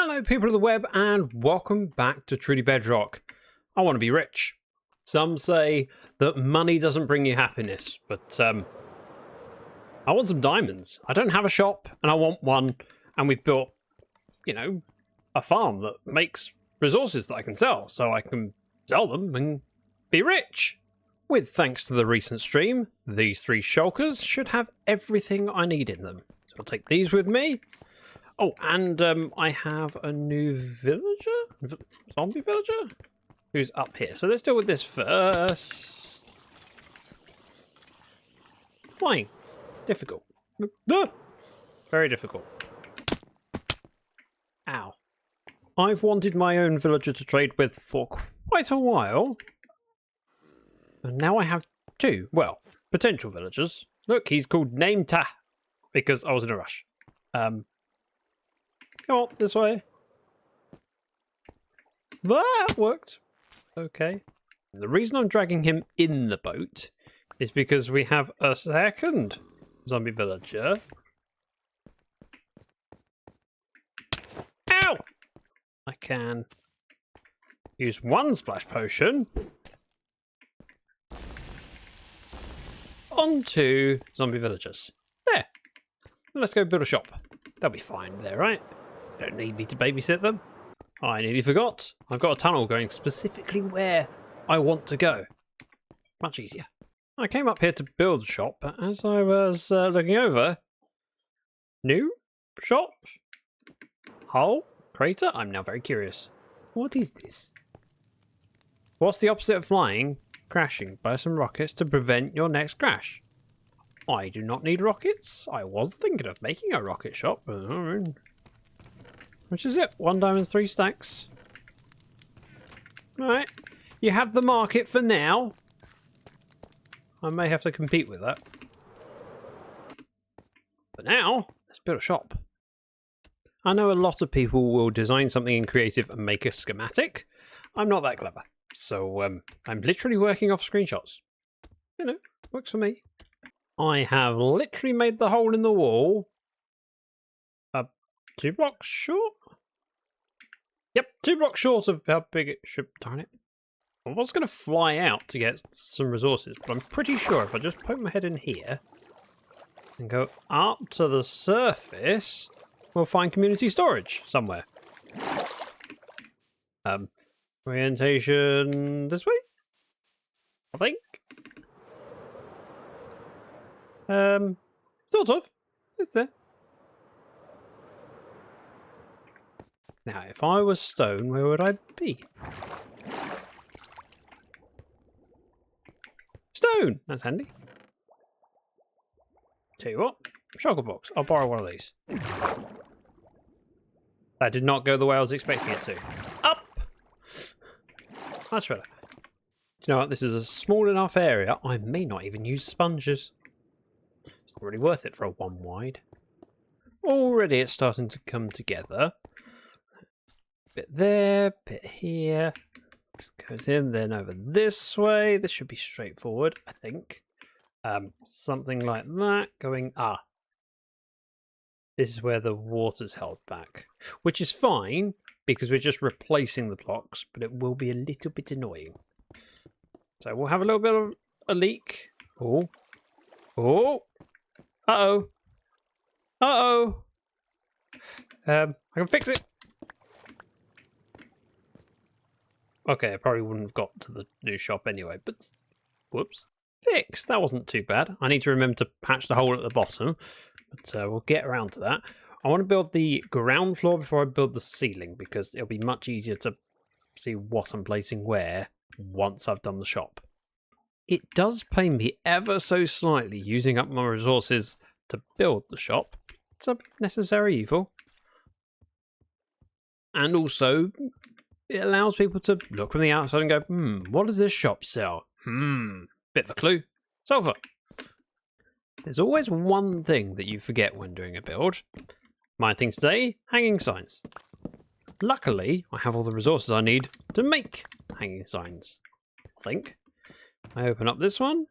Hello people of the web and welcome back to Truly Bedrock. I want to be rich. Some say that money doesn't bring you happiness, but I want some diamonds. I don't have a shop and I want one, and we've built, a farm that makes resources that I can sell, so I can sell them and be rich. With thanks to the recent stream, these three shulkers should have everything I need in them. So I'll take these with me. Oh, and I have a new villager? Zombie villager? Who's up here. So let's deal with this first. Flying. Difficult. Very difficult. Ow. I've wanted my own villager to trade with for quite a while. And now I have two, well, potential villagers. Look, he's called Name Ta, because I was in a rush. Come on, this way. That worked. Okay. And the reason I'm dragging him in the boat is because we have a second zombie villager. Ow! I can use one splash potion onto zombie villagers. There. Let's go build a shop. They'll be fine there, right? Don't need me to babysit them. I nearly forgot. I've got a tunnel going specifically where I want to go. Much easier. I came up here to build a shop, but as I was looking over, new shop, hole, crater. I'm now very curious. What is this? What's the opposite of flying? Crashing. Buy some rockets to prevent your next crash. I do not need rockets. I was thinking of making a rocket shop, but which is it? 1 diamond, 3 stacks. Alright. You have the market for now. I may have to compete with that. But now, let's build a shop. I know a lot of people will design something in creative and make a schematic. I'm not that clever. So I'm literally working off screenshots. Works for me. I have literally made the hole in the wall 2 blocks short? Yep, 2 blocks short of how big it should. Darn it. I was going to fly out to get some resources, but I'm pretty sure if I just poke my head in here and go up to the surface, we'll find community storage somewhere. Orientation this way? I think. Sort of. It's there. Now, if I was stone, where would I be? Stone! That's handy. Tell you what, shulker box. I'll borrow one of these. That did not go the way I was expecting it to. Up! Much better. Do you know what? This is a small enough area, I may not even use sponges. It's not really worth it for a 1 wide. Already it's starting to come together. Bit there, bit here. This goes in, then over this way. This should be straightforward, I think. Something like that going. This is where the water's held back, which is fine because we're just replacing the blocks, but it will be a little bit annoying. So we'll have a little bit of a leak. Oh, uh-oh. I can fix it. Okay, I probably wouldn't have got to the new shop anyway, but whoops. Fix! That wasn't too bad. I need to remember to patch the hole at the bottom, but we'll get around to that. I want to build the ground floor before I build the ceiling, because it'll be much easier to see what I'm placing where once I've done the shop. It does pain me ever so slightly using up my resources to build the shop. It's a necessary evil. And also, it allows people to look from the outside and go, what does this shop sell? Bit of a clue. Sulfur. There's always one thing that you forget when doing a build. My thing today, hanging signs. Luckily, I have all the resources I need to make hanging signs, I think. I open up this one.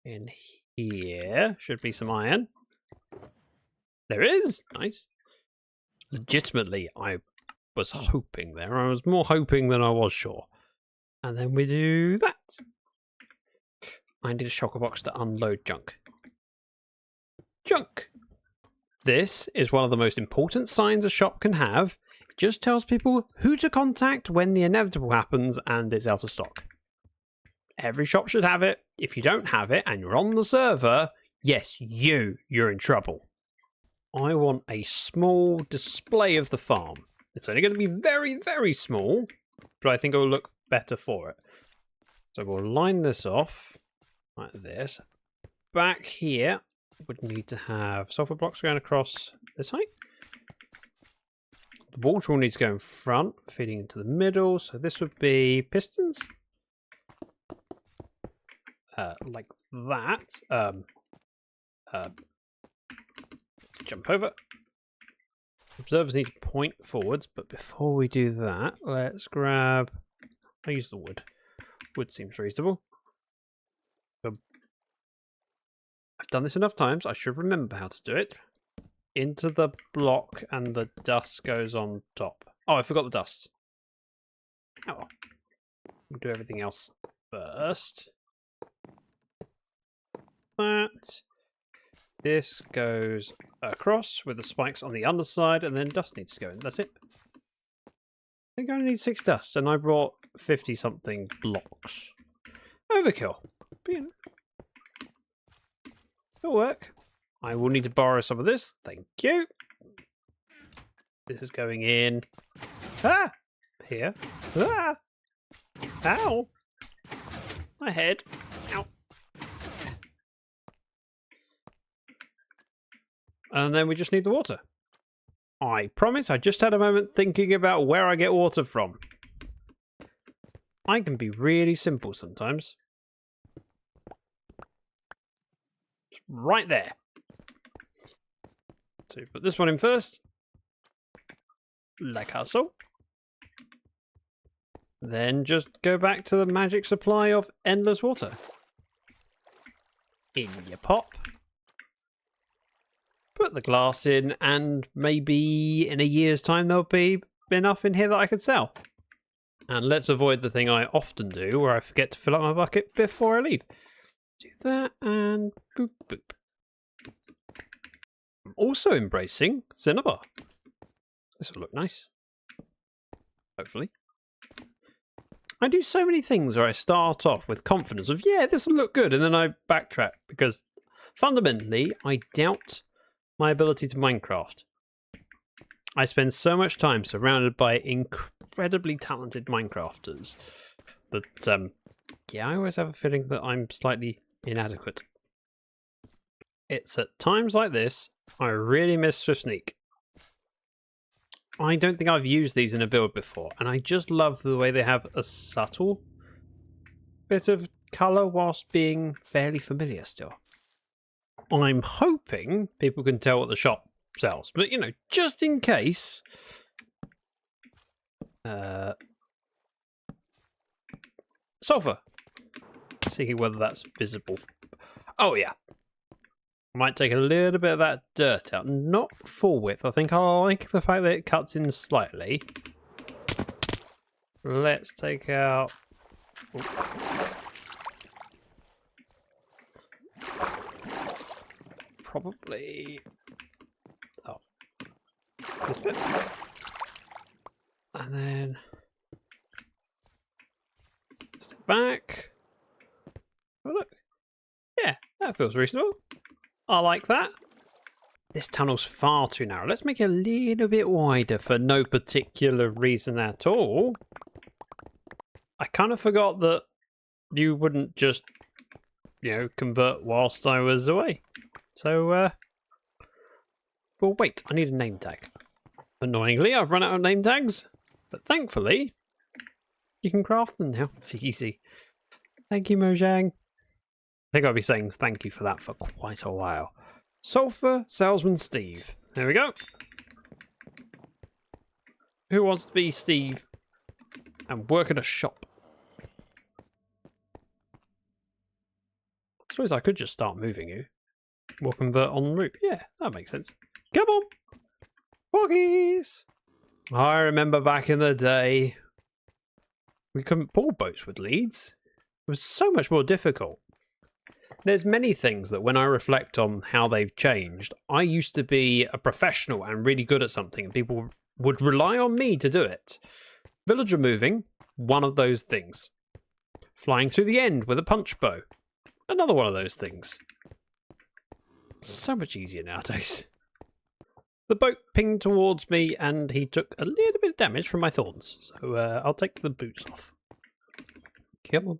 In here should be some iron. There is! Nice. Legitimately, I was hoping there. I was more hoping than I was sure. And then we do that. I need a shulker box to unload junk. Junk! This is one of the most important signs a shop can have. It just tells people who to contact when the inevitable happens and it's out of stock. Every shop should have it. If you don't have it and you're on the server, yes, you're in trouble. I want a small display of the farm. It's only going to be very, very small, but I think it will look better for it. So we'll line this off like this. Back here, would need to have sulfur blocks going across this height. The water will need to go in front, feeding into the middle. So this would be pistons. Like that. Jump over. Observers need to point forwards, but before we do that, let's grab... I'll use the wood. Wood seems reasonable. I've done this enough times, I should remember how to do it. Into the block and the dust goes on top. Oh, I forgot the dust. Oh well. We'll do everything else first. That. This goes across with the spikes on the underside, and then dust needs to go in. That's it. I think I only need 6 dust, and I brought 50-something blocks. Overkill. But, you know, it'll work. I will need to borrow some of this. Thank you. This is going in. Ah! Here. Ah! Ow! My head. Ow. And then we just need the water. I promise I just had a moment thinking about where I get water from. I can be really simple sometimes. Right there. So put this one in first. Like so. Then just go back to the magic supply of endless water. In your pop. Put the glass in, and maybe in a year's time there'll be enough in here that I could sell. And let's avoid the thing I often do, where I forget to fill up my bucket before I leave. Do that, and boop, boop. I'm also embracing cinnabar. This will look nice. Hopefully. I do so many things where I start off with confidence of, yeah, this will look good, and then I backtrack, because fundamentally, I doubt my ability to Minecraft. I spend so much time surrounded by incredibly talented Minecrafters that, yeah, I always have a feeling that I'm slightly inadequate. It's at times like this I really miss Swift Sneak. I don't think I've used these in a build before, and I just love the way they have a subtle bit of colour whilst being fairly familiar still. I'm hoping people can tell what the shop sells, but you know, just in case. Sulfur. See whether that's visible. Oh yeah. I might take a little bit of that dirt out. Not full width. I think I'll like the fact that it cuts in slightly. Let's take out. Probably. Oh. This bit. And then. Step back. Oh, look. Yeah, that feels reasonable. I like that. This tunnel's far too narrow. Let's make it a little bit wider for no particular reason at all. I kind of forgot that you wouldn't just, you know, convert whilst I was away. So, well, wait, I need a name tag. Annoyingly, I've run out of name tags, but thankfully, you can craft them now. It's easy. Thank you, Mojang. I think I'll be saying thank you for that for quite a while. Sulfur Salesman Steve. There we go. Who wants to be Steve and work at a shop? I suppose I could just start moving you. We'll convert en route. Yeah, that makes sense. Come on! Poggies! I remember back in the day, we couldn't pull boats with leads. It was so much more difficult. There's many things that when I reflect on how they've changed, I used to be a professional and really good at something, and people would rely on me to do it. Villager moving, one of those things. Flying through the end with a punch bow, another one of those things. So much easier nowadays. The boat pinged towards me and he took a little bit of damage from my thorns. So I'll take the boots off. Come on.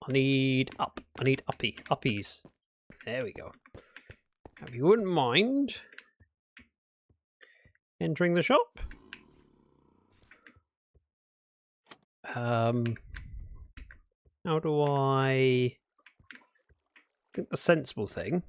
I need uppies. There we go. If you wouldn't mind entering the shop. How do I think the sensible thing?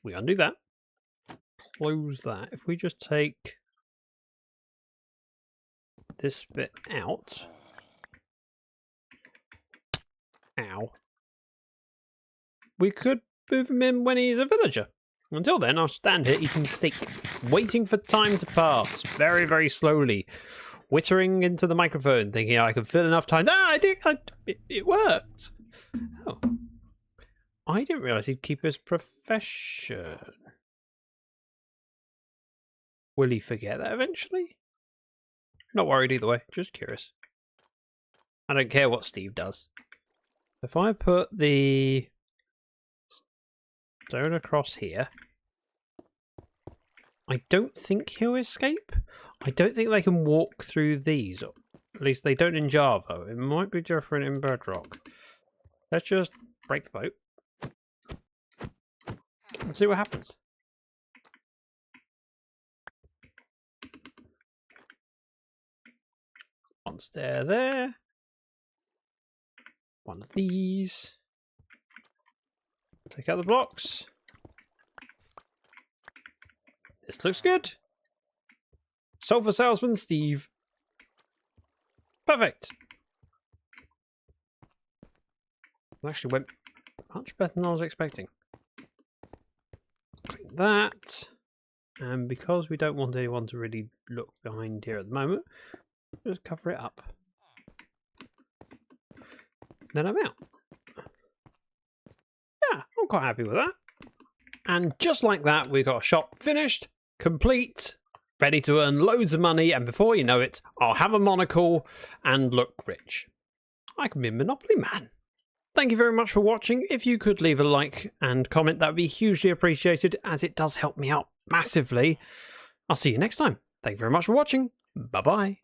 We undo that. Close that. If we just take this bit out. Ow. We could move him in when he's a villager. Until then, I'll stand here eating steak, waiting for time to pass, very, very slowly, whittering into the microphone, thinking I could fill enough time. Ah, I did. It worked. Oh. I didn't realise he'd keep his profession. Will he forget that eventually? Not worried either way, just curious. I don't care what Steve does. If I put the stone across here, I don't think he'll escape. I don't think they can walk through these. Or at least they don't in Java. It might be different in Bedrock. Let's just break the boat. And see what happens. One stair there. One of these. Take out the blocks. This looks good. Sulfur salesman Steve. Perfect. Actually went much better than I was expecting. Like that. And because we don't want anyone to really look behind here at the moment, just cover it up. Then I'm out. Yeah, I'm quite happy with that. And just like that, we got a shop finished, complete, ready to earn loads of money, and before you know it, I'll have a monocle and look rich. I can be a Monopoly man. Thank you very much for watching. If you could leave a like and comment, that would be hugely appreciated, as it does help me out massively. I'll see you next time. Thank you very much for watching. Bye-bye.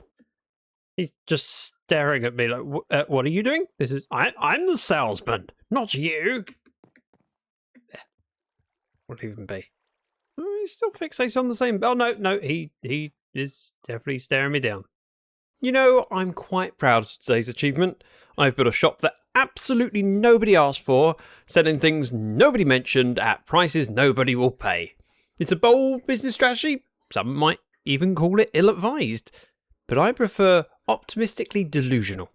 He's just staring at me like, what are you doing? This is I'm the salesman, not you. What would even be? Oh, he's still fixated on the same. Oh no, he is definitely staring me down. You know, I'm quite proud of today's achievement. I've built a shop that absolutely nobody asked for, selling things nobody mentioned at prices nobody will pay. It's a bold business strategy. Some might even call it ill-advised, but I prefer optimistically delusional.